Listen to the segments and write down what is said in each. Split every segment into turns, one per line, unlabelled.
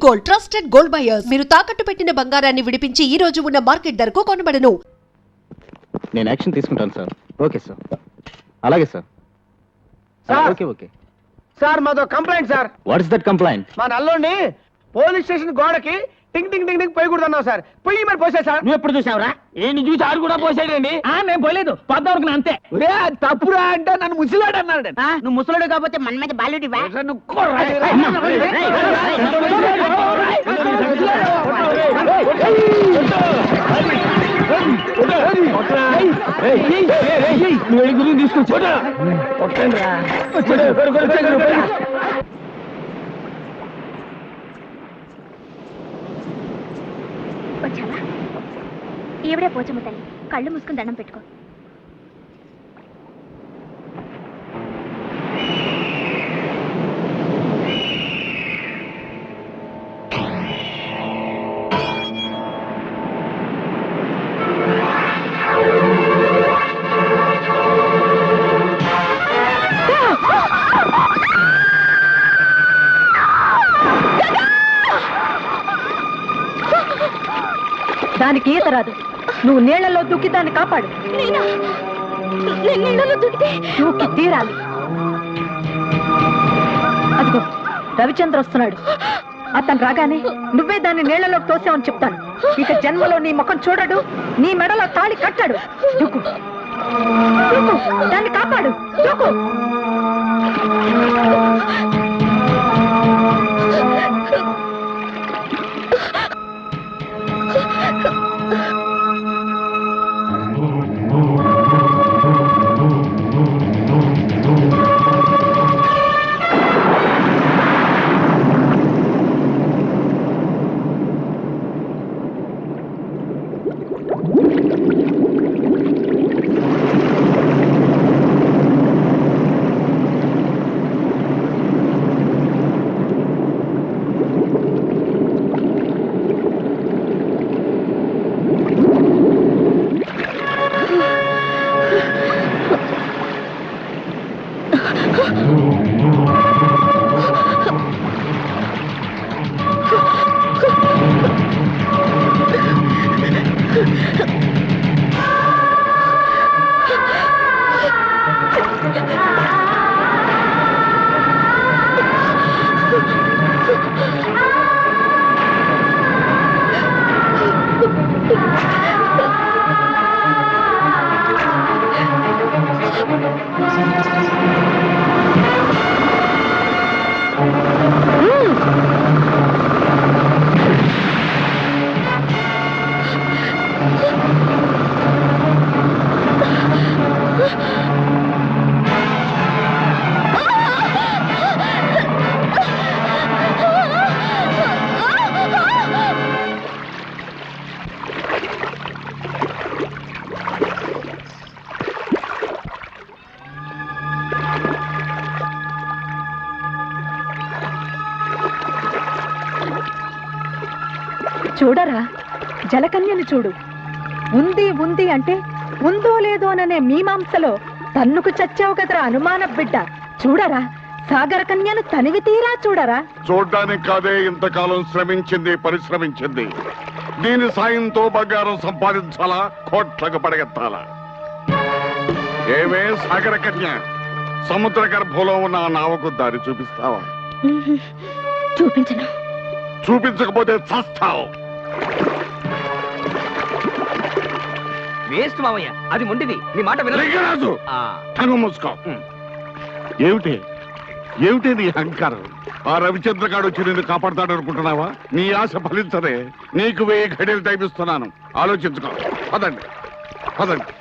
Gold trusted gold buyers మీరు తాకట్టు పెట్టిన బంగారాన్ని విడిపించి ఈ రోజు ఉన్న మార్కెట్ ధరకు కొనబడను.
నేను యాక్షన్ తీసుకుంటాను సార్. Okay sir. అలాగే సార్. ఓకే ఓకే
సార్ మాతో complaint sir.
What is that complaint?
మా నల్లోని పోలీస్ స్టేషన్ గోడకి టింగ్ టింగ్ టింగ్ టింగ్ పోయకూడదు అన్నావు సార్. పొయ్యి మరి పోసా సార్.
నువ్వు ఎప్పుడు చూసావురా? ఏంటి చూసి ఆడు కూడా పోసాడండి. నేను పోలేదు, పొద్దువరకు అంతే.
తప్పురా అంటే నన్ను ముసిలాడు అన్నాడు.
నువ్వు ముసలుడు కాబట్టి మన మీద బాలుడి
గురించి తీసుకొచ్చా.
వచ్చావా? ఈవిడే పోచమ్మ తల్లి. కళ్ళు మూసుకుని దండం పెట్టుకో.
దానికి ఈత రాదు. నువ్వు నీళ్లలో దూకి దాన్ని కాపాడు. దూకి తీరాలి. అదిగో రవిచంద్ర వస్తున్నాడు. అతను రాగానే నువ్వే దాన్ని నీళ్లలోకి తోసావని చెప్తాను. ఇక జన్మలో నీ ముఖం చూడడు, నీ మెడలో తాళి కట్టాడు. దూకు దూకు, దాన్ని కాపాడు. దూకు. చూడరా, జలకన్యని చూడు. ఉంది ఉంది అంటే ఉందో లేదో అనే మీమాంసలో తన్నుకు చచ్చావు కదరా అనుమాన బిడ్డ. చూడరా, సాగర కన్యను తనివి తీరా చూడరా.
చూడ్డానికి కాదే ఇంతకాలం శ్రమించింది, పరిశ్రమించింది. దీని సాయంతో బంగారం సంపాదించాలా, కోట్లకు పడగెత్తాలా? ఏమే సాగర కన్య, సముద్ర గర్భంలో ఉన్న ఆ నావకు దారి చూపిస్తావా?
చూపించను.
చూపించకపోతే చస్తావు.
వేస్ట్ మావయ్య, అది మొండిది. నీ మాట
లింగరాజు, తంగు మూసుకో. ఏమిటి ఏమిటి నీ అహంకారం? ఆ రవిచంద్రగాడు వచ్చి నిన్ను కాపాడతాడు అనుకుంటున్నావా? నీ ఆశ ఫలించదే. నీకు 1000 ఘడియలు టైం ఇస్తున్నాను, ఆలోచించుకో. పదండి పదండి.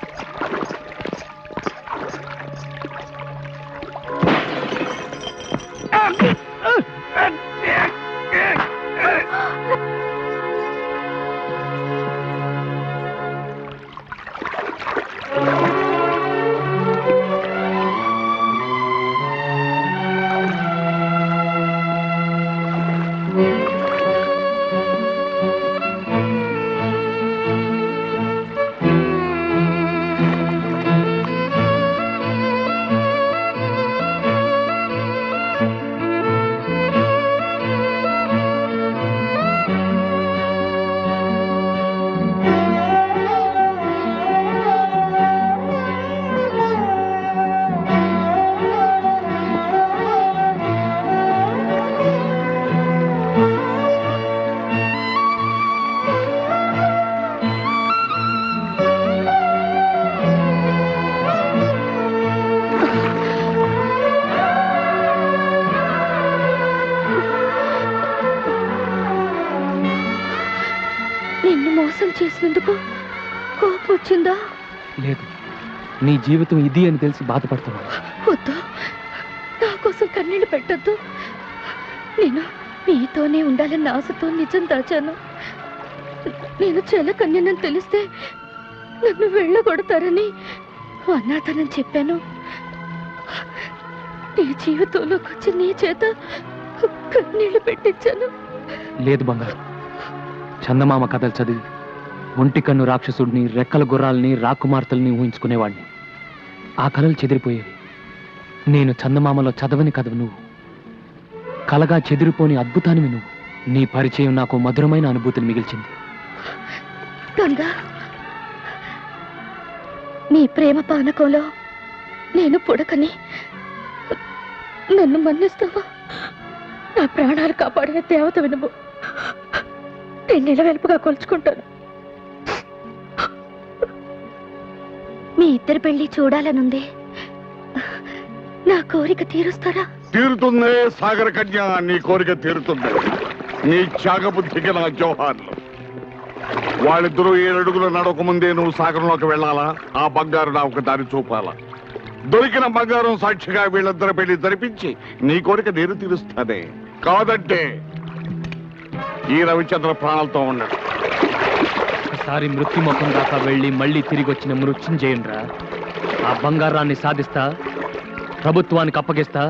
మోసం చేసినందుకు కోపం వచ్చిందా?
లేదు, నీ జీవితం ఇది అని తెలిసి బాధపడుతున్నాను.
వద్దు, నా కోసం కన్నీళ్ళు పెట్టద్దు. నేను మీతోనే ఉండాలన్న ఆశతో నిజం దాచాను. నేను చెలకన్యనని తెలిస్తే నన్ను వెళ్ళగొడతారని అనాథనని చెప్పాను. నీ జీవితంలోకి వచ్చి నీ చేత కన్నీళ్లు పెట్టించాను.
లేదు బంగారు, చందమామ కథలు చదివి ఒంటి కన్ను రాక్షసుడిని, రెక్కల గుర్రాలని, రాకుమార్తెల్ని ఊహించుకునేవాడిని. ఆ కళలు చెదిరిపోయేవి. నేను చందమామలో చదవని కథవు నువ్వు, కలగా చెదిరిపోని అద్భుతానివి నువ్వు. నీ పరిచయం నాకు మధురమైన అనుభూతిని మిగిల్చింది.
గంగా, నీ ప్రేమ పానకంలో నేను పుడకని నన్ను మన్నిస్తావా? నా ప్రాణాలు కాపాడే దేవత వినుము. నేను నిలవెల్పుగా కొలుచుకుంటాను. మీ ఇద్దరి పెళ్లి చూడాలనుంది. నా కోరిక తీరుస్తారా?
తీరుతుందే సాగర కన్య, నీ కోరిక తీరుతుంది. నీ త్యాగబుద్ధికి నా జోహార్లు. వాళ్ళిద్దరూ 7 అడుగులు నడక ముందే నువ్వు సాగరంలోకి వెళ్ళాలా? ఆ బంగారు నా ఒక దారి చూపాలా? దొరికిన బంగారం సాక్షిగా వీళ్ళిద్దరి పెళ్లి జరిపించి నీ కోరిక నేను తీరుస్తానే. కాదంటే ఈ రవిచంద్ర ప్రాణాలతో ఉన్నాడు.
ఒకసారి మృత్యుముఖం దాకా వెళ్ళి మళ్ళీ తిరిగి వచ్చిన మృత్యుంజయుండ్రా. ఆ బంగారాన్ని సాధిస్తా, ప్రభుత్వానికి అప్పగిస్తా,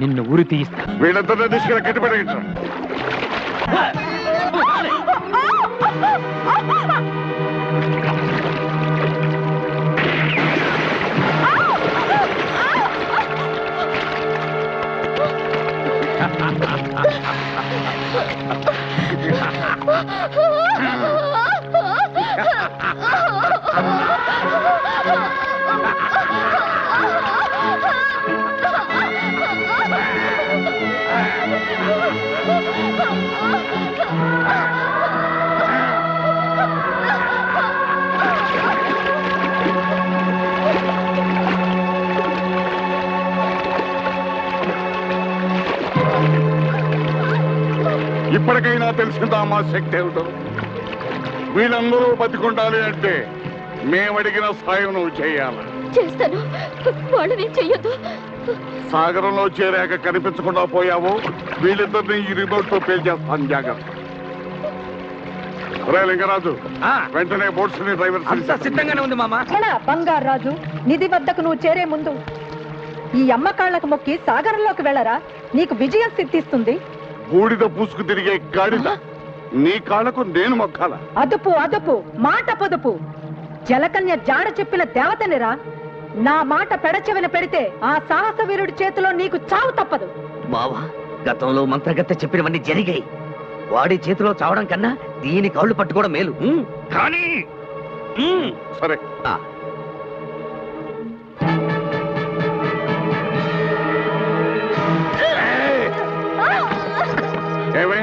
నిన్ను ఉరి తీయిస్తా.
వీళ్ళిద్దరిని తీసుకెళ్ళి కట్టిపెట్టా. ఇప్పటికైనా తెలిసిందా మా శక్తి ఏమిటో? వీళ్ళందరూ బతికుండాలి అంటే మేమడిగిన సాయం నువ్వు చేయాలి.
చేస్తాను. వాళ్ళని చెయ్యొద్దు.
సాగరంలో చేరాక కనిపించకుండా పోయావు, వీళ్ళిద్దరిని ఈ రిమోట్ తో పేల్చేస్తాను. జాగ్రత్త. రే లింగరాజు, వెంటనే బోట్స్ ని డ్రైవర్
సిద్ధంగానే ఉంది మామ.
బంగారాజు, నిధి వద్దకు నువ్వు చేరే ముందు ఈ అమ్మకాళ్లకు మొక్కి సాగరంలోకి వెళ్ళరా, నీకు విజయం సిద్ధిస్తుంది.
బూడిద పూసుకు తిరిగే గాడిద నీ కాళ్ళకు నేను మొక్కాల?
అదుపు అదుపు, మాట పొదుపు. జలకన్య జాడ చెప్పిన దేవతనిరా. నా మాట పెడచెవిన పెడితే ఆ సాహస వీరుడి చేతిలో నీకు చావు తప్పదు.
బావా, గతంలో మంత్రగత్తె చెప్పినవన్నీ జరిగాయి. వాడి చేతిలో చావడం కన్నా దీని కాళ్ళు పట్టుకోవడం మేలు. కానీ
సరే, ఏమే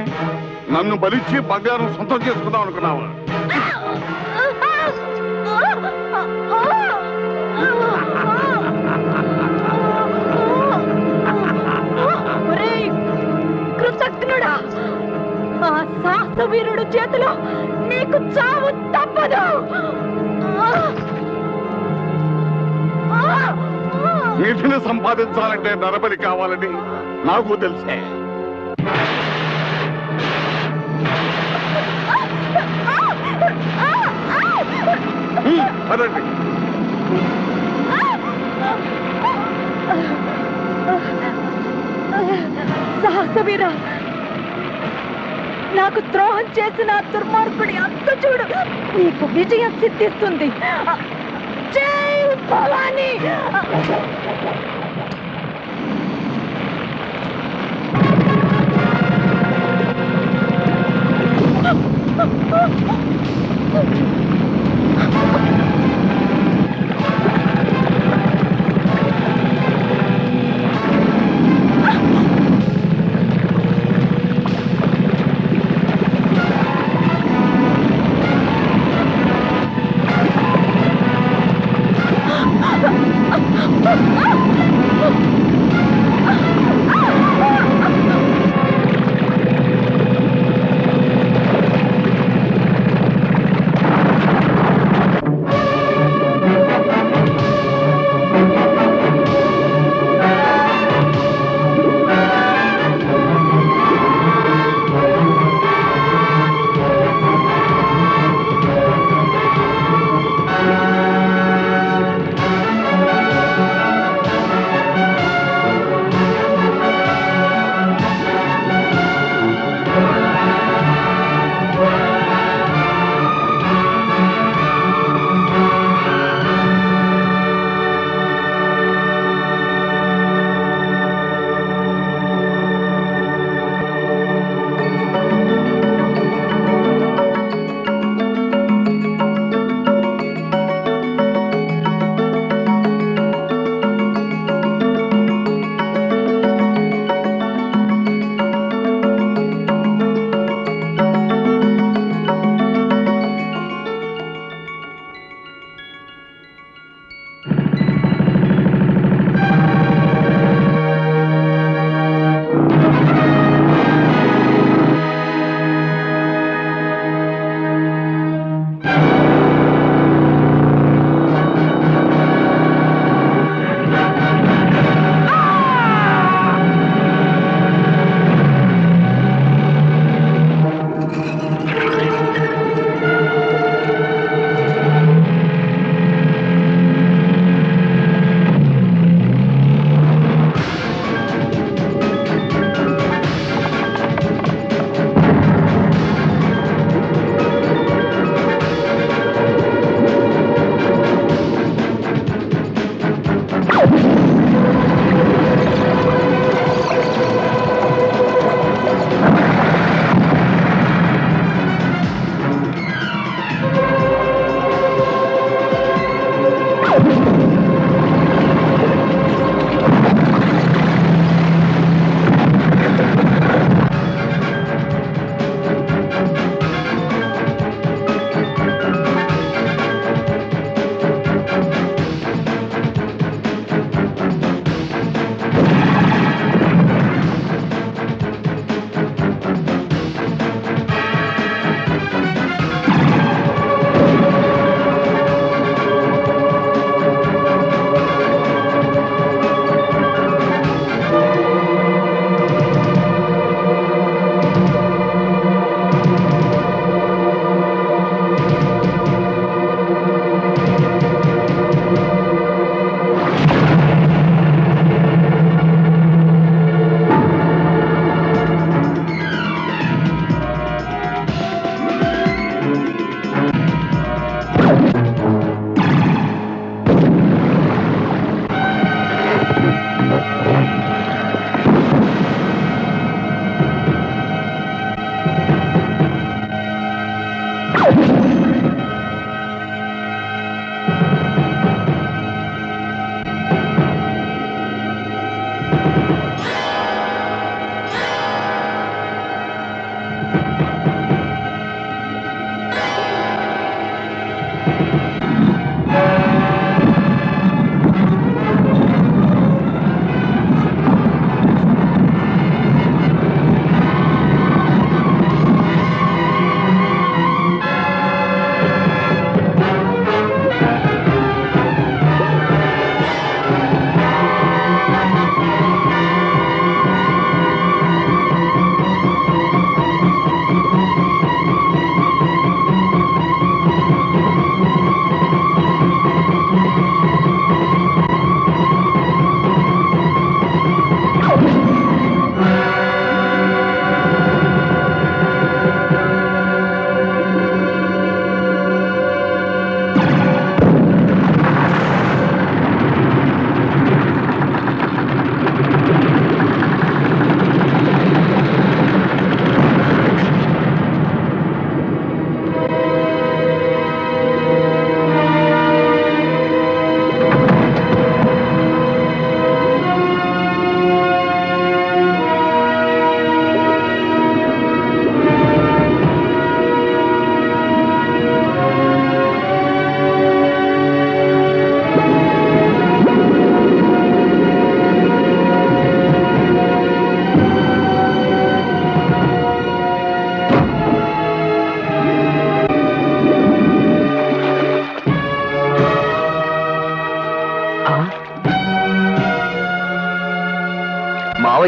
నన్ను బలిచ్చి బంగారం సొంతం చేసుకుందాం అనుకున్నావా?
కృతజ్ఞుడా, ఆ సాహస వీరుడు చేతిలో నీకు చావు తప్పదు.
నిధిని సంపాదించాలంటే నరబలి కావాలని నాకు తెలిసే. పదండి.
సాహసవీరా, నాకు ద్రోహం చేసిన దుర్మార్గుడి అంత చూడు, నీకు విజయం సిద్ధిస్తుంది. జై భవానీ.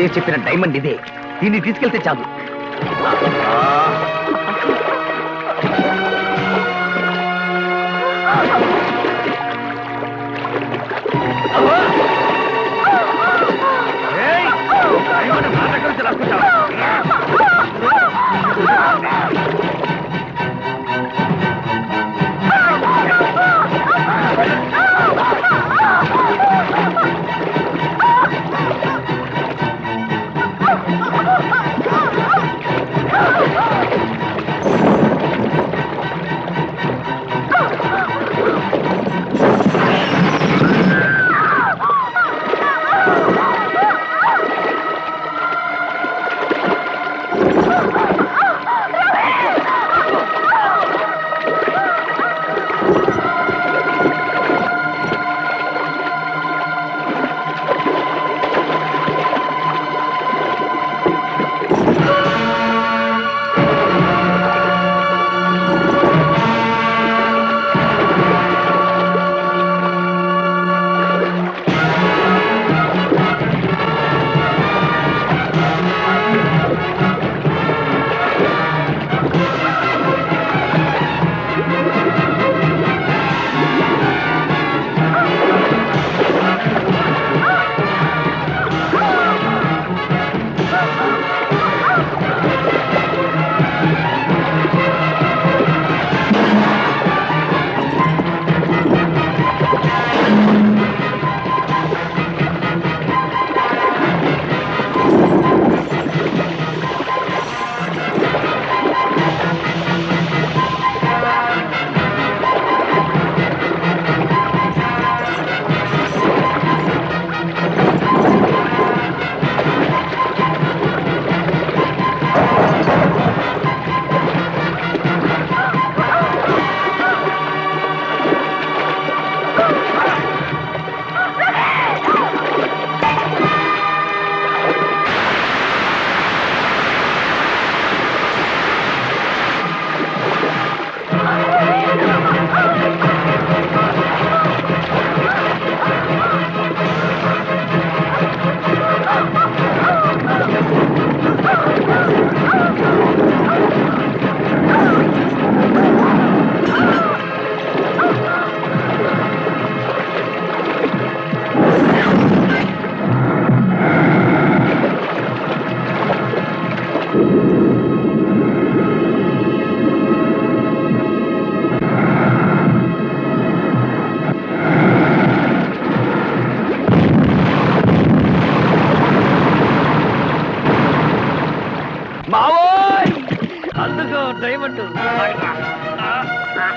పేరు చెప్పిన డైమండ్ ఇదే. దీన్ని తీసుకెళ్తే చాలు. ఏయ్! డైమండ్ నా దగ్గర నుంచి లాక్కుంటావా?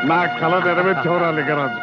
నా కళ నెరవేర్చవరా లింగరాజు.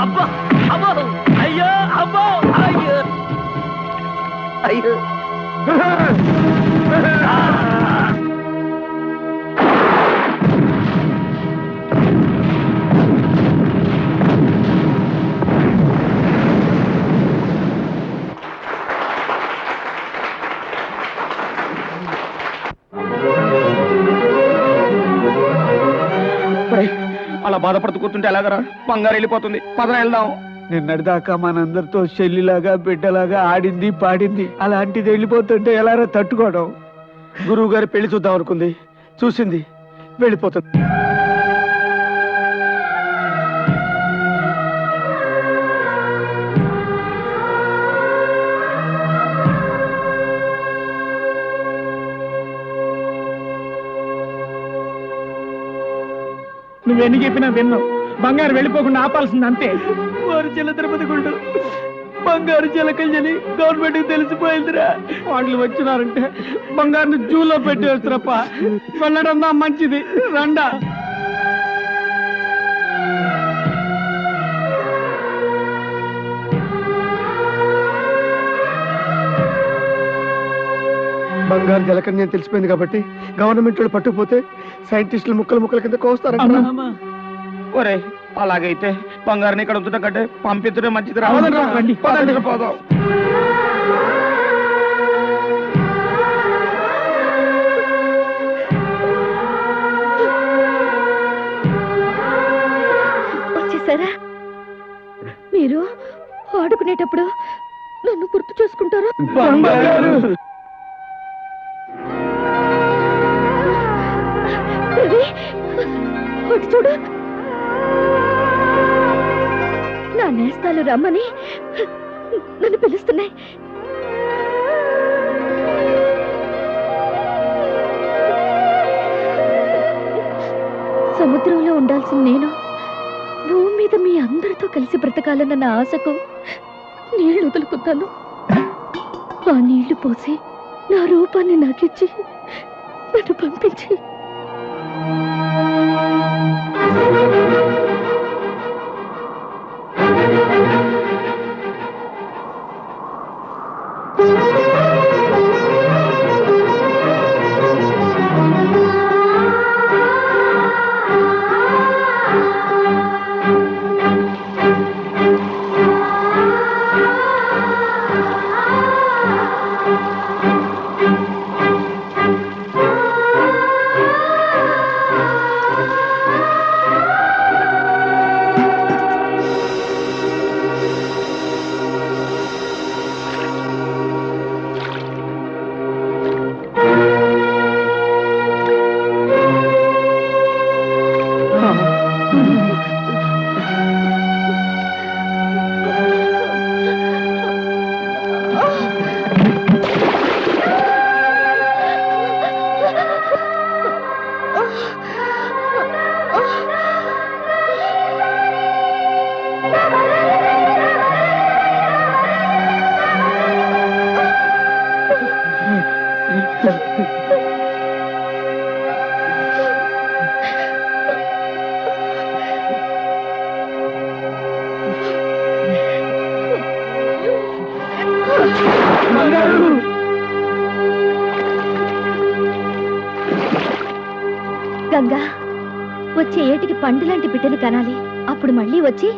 అబ్బా అబ్బో అయ్యో అబ్బో అయ్యో అయ్యో
అలా బాధపడుతూ కూర్చుంటే ఎలాగరా? బంగారు వెళ్ళిపోతుంది. పదన వెళ్దాం. నిన్నటిదాకా మనందరితో చెల్లిలాగా బిడ్డలాగా ఆడింది పాడింది, అలాంటిది వెళ్ళిపోతుంటే ఎలారా తట్టుకోవడం? గురువు గారి పెళ్లి చూద్దాం అనుకుంది, చూసింది, వెళ్ళిపోతుంది. నువ్వెన్ని చెప్పినా విన్నావు. బంగారు వెళ్ళిపోకుండా ఆపాల్సింది అంతే. వారు చిల్ల తిరుపతి గుండు బంగారు చిలకల్ని గవర్నమెంట్ తెలిసిపోయిందిరా. వాళ్ళు వచ్చినారంటే బంగారుని జూలో పెట్టేస్తారప్ప. వెళ్ళడం మంచిది, రండా. బంగారు జలకన్య తెలిసిపోయింది కాబట్టి గవర్నమెంట్ వాళ్ళు పట్టుకుపోతే సైంటిస్టులు ముక్కల కింద కోస్తారంట. ఒరే అలాగైతే బంగారుని ఇక్కడ ఉంచడం కంటే పంపించడం మంచిది. పదండి పోదాం.
వచ్చేసారా? మీరు ఆడుకునేటప్పుడు నన్ను గుర్తు చేసుకుంటారా? రవి, అటు చూడు, నా నేస్తాలు రమ్మని నన్ను పిలుస్తున్నాయి. సముద్రంలో ఉండాల్సిన నేను భూమి మీద మీ అందరితో కలిసి బ్రతకాలన్న నా ఆశకు నీళ్లు వదులుకుంటాను. ఆ నీళ్లు పోసి నా రూపాన్ని నాకిచ్చి నన్ను పంపించి గంగా, వచ్చే ఏటికి పండు లాంటి బిడ్డని కనాలి. అప్పుడు మళ్ళీ వచ్చి